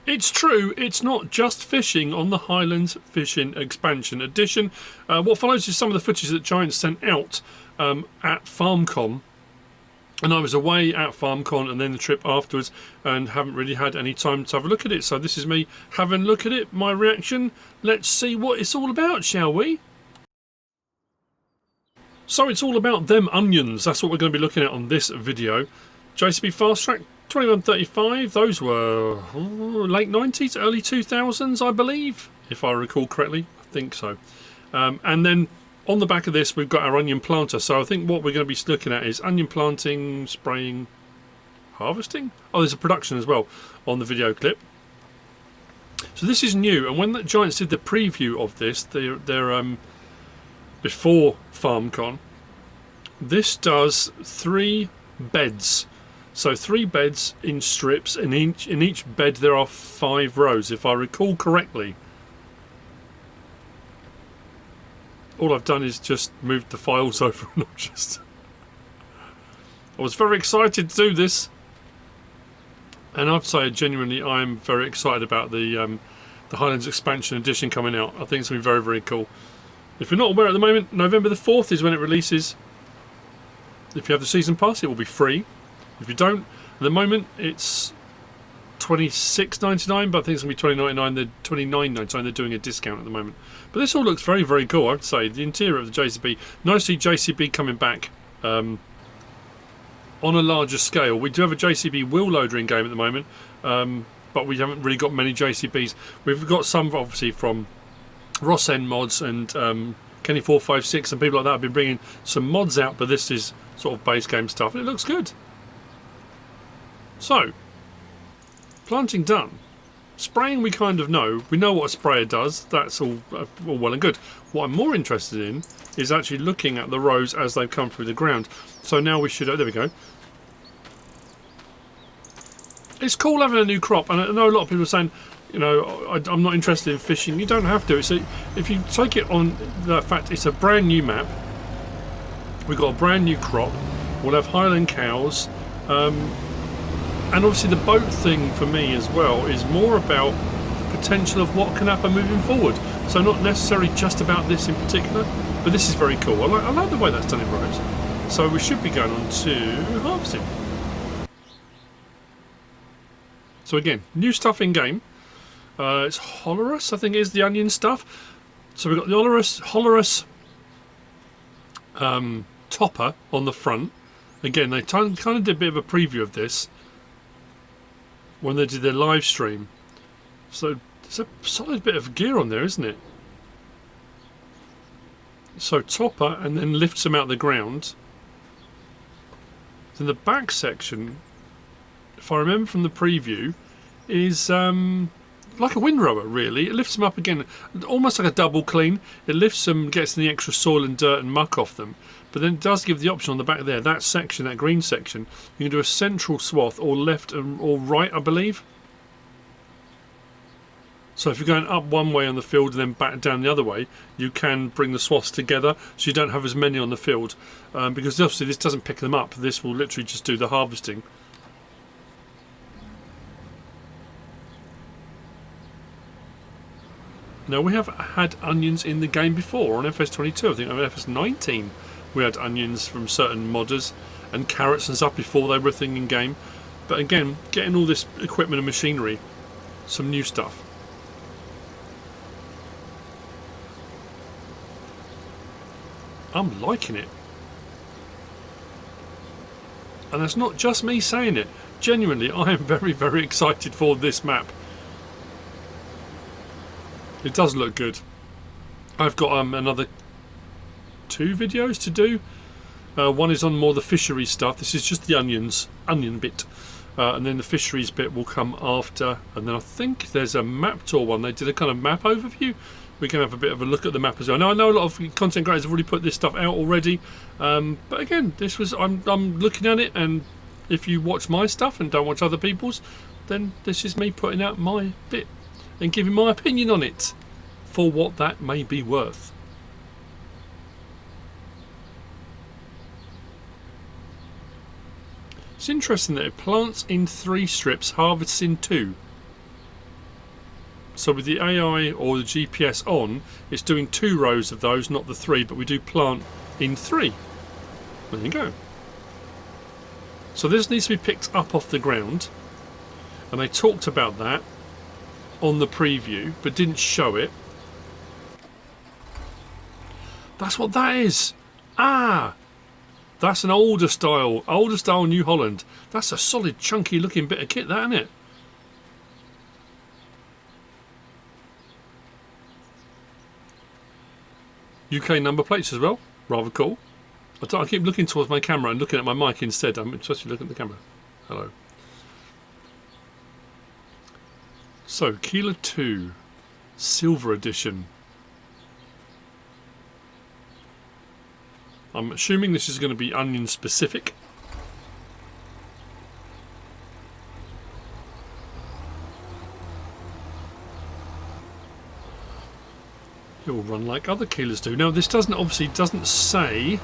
It's true, it's not just fishing on the Highlands Fishing Expansion Edition. What follows is some of the footage that Giant sent out at FarmCon. And I was away at FarmCon and then the trip afterwards and haven't really had any time to have a look at it. So this is me having a look at it, my reaction. Let's see what it's all about, shall we? So it's all about them onions. That's what we're going to be looking at on this video. JCB Fast Track 2135, those were late 90s, early 2000s, I believe, if I recall correctly. I think so. And then on the back of this, we've got our onion planter. So I think what we're going to be looking at is onion planting, spraying, harvesting. Oh, there's a production as well on the video clip. So this is new, and when the Giants did the preview of this, their before FarmCon, this does 3 beds. So 3 beds in strips, and in each bed there are 5 rows, if I recall correctly. All I've done is just moved the files over and I was very excited to do this. And I'd say genuinely I'm very excited about the Highlands Expansion Edition coming out. I think it's going to be very, very cool. If you're not aware at the moment, November the 4th is when it releases. If you have the season pass, it will be free. If you don't, at the moment it's $26.99, but I think it's going to be $20.99. They're $29.99. They're doing a discount at the moment. But this all looks very, very cool, I'd say. The interior of the JCB. Nice to see JCB coming back on a larger scale. We do have a JCB wheel loader in game at the moment, but we haven't really got many JCBs. We've got some, obviously, from Ross End Mods and Kenny456 and people like that have been bringing some mods out, but this is sort of base game stuff, and it looks good. So, planting done. Spraying we kind of know. We know what a sprayer does. That's all well and good. What I'm more interested in is actually looking at the rows as they've come through the ground. So now we should... Oh, there we go. It's cool having a new crop, and I know a lot of people are saying, you know, I'm not interested in fishing. You don't have to. So if you take it on the fact it's a brand new map, we've got a brand new crop, we'll have Highland cows, and obviously the boat thing for me as well is more about the potential of what can happen moving forward. So not necessarily just about this in particular, but this is very cool. I like the way that's done in rows. So we should be going on to harvesting. So again, new stuff in game. It's Holorus, I think is the onion stuff. So we've got the Holorus topper on the front. Again, they kind of did a bit of a preview of this when they did their live stream. So it's a solid bit of gear on there, isn't it? So topper, and then lifts them out of the ground. Then the back section, if I remember from the preview, is like a windrower really. It lifts them up again, almost like a double clean. It lifts them, gets the extra soil and dirt and muck off them. But then it does give the option on the back there, that section, that green section, you can do a central swath or left or right, I believe. So if you're going up one way on the field and then back down the other way, you can bring the swaths together so you don't have as many on the field. Because obviously this doesn't pick them up, this will literally just do the harvesting. Now we have had onions in the game before on FS22, I think on FS19 we had onions from certain modders and carrots and stuff before they were a thing in game. But again, getting all this equipment and machinery, some new stuff. I'm liking it. And that's not just me saying it. Genuinely, I am very, very excited for this map. It does look good. I've got another 2 videos to do. One is on more the fisheries stuff. This is just the onion bit. And then the fisheries bit will come after. And then I think there's a map tour one. They did a kind of map overview. We can have a bit of a look at the map as well. Now I know a lot of content creators have already put this stuff out already. But again, this was I'm looking at it, and if you watch my stuff and don't watch other people's, then this is me putting out my bit and giving my opinion on it for what that may be worth. It's interesting that it plants in 3 strips, harvests in 2. So with the AI or the GPS on, it's doing 2 rows of those, not the 3, but we do plant in 3. There you go. So this needs to be picked up off the ground, and they talked about that on the preview, but didn't show it. That's what that is. Ah! That's an older style New Holland. That's a solid, chunky looking bit of kit, that, isn't it? UK number plates as well, rather cool. I keep looking towards my camera and looking at my mic instead. I'm supposed to look at the camera. Hello. So, Keeler 2, Silver Edition. I'm assuming this is going to be onion specific. It will run like other Keelers do. Now, this obviously doesn't say.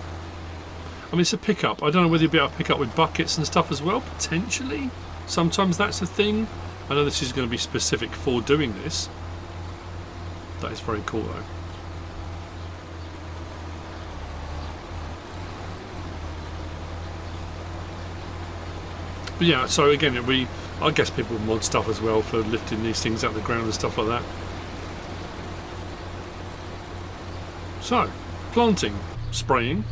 I mean, it's a pickup. I don't know whether you'll be able to pick up with buckets and stuff as well. Potentially. Sometimes that's a thing. I know this is going to be specific for doing this. That is very cool, though. But yeah, so again, I guess people mod stuff as well for lifting these things out of the ground and stuff like that. So, planting, spraying,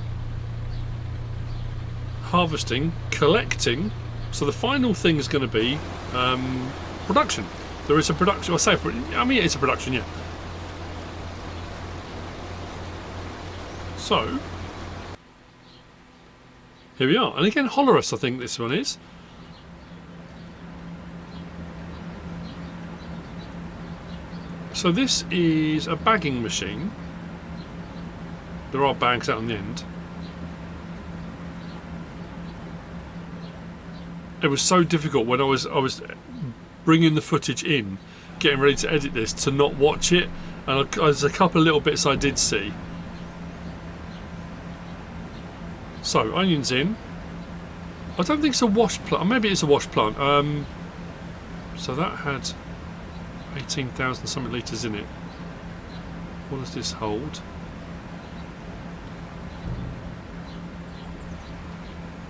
harvesting, collecting. So the final thing is going to be production. There is a production. I mean, it's a production, yeah. So here we are, and again, Hollerus, I think this one is. So this is a bagging machine. There are bags out on the end. It was so difficult when I was bringing the footage in, getting ready to edit this, to not watch it, and there's a couple of little bits I did see. So onions in. I don't think it's a wash plant. Maybe it's a wash plant. So that had 18,000 something litres in it. What does this hold?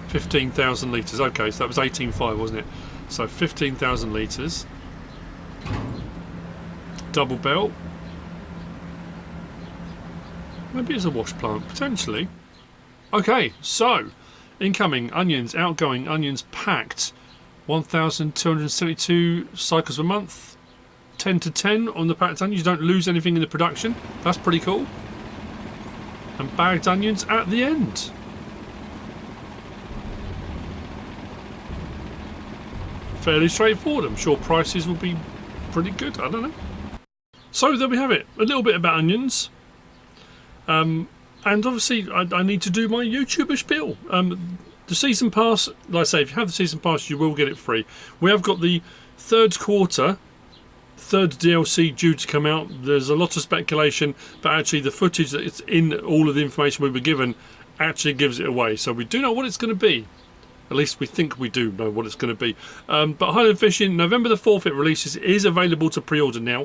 15,000 litres. Okay, so that was 18.5, wasn't it? So 15,000 litres. Double belt. Maybe it's a wash plant, potentially. Okay, so incoming onions, outgoing onions packed. 1,272 cycles a month. 10 to 10 on the packed onions. You don't lose anything in the production. That's pretty cool. And bagged onions at the end. Fairly straightforward. I'm sure prices will be pretty good. I don't know. So there we have it. A little bit about onions. And obviously I need to do my YouTuber spiel. The season pass, like I say, if you have the season pass, you will get it free. We have got the third DLC due to come out. There's a lot of speculation, but actually the footage that it's in, all of the information we were given, actually gives it away. So we do know what it's going to be. At least we think we do know what it's going to be. But Highland Fishing, November the 4th it releases. It is available to pre-order now.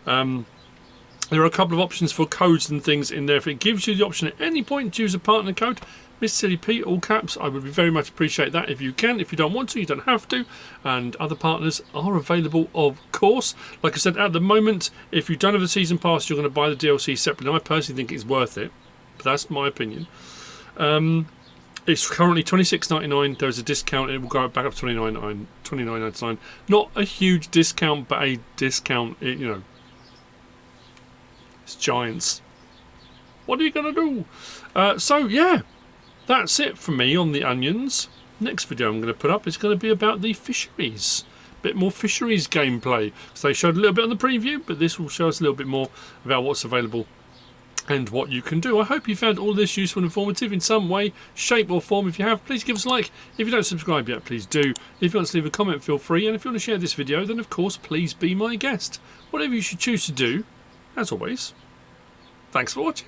There are a couple of options for codes and things in there. If it gives you the option at any point to use a partner code, MrSealyp, all caps, I would very much appreciate that if you can. If you don't want to, you don't have to. And other partners are available, of course. Like I said, at the moment, if you don't have the season pass, you're going to buy the DLC separately. I personally think it's worth it, but that's my opinion. It's currently $26.99. There's a discount. It will go back up to $29.99. Not a huge discount, but a discount. You know, it's giants. What are you going to do? So yeah, that's it for me on the onions. Next video I'm going to put up is going to be about the fisheries. Bit more fisheries gameplay. So they showed a little bit on the preview, but this will show us a little bit more about what's available and what you can do. I hope you found all this useful and informative in some way, shape or form. If you have, please give us a like. If you don't subscribe yet, please do. If you want to leave a comment, feel free. And if you want to share this video, then of course, please be my guest. Whatever you should choose to do, as always, thanks for watching.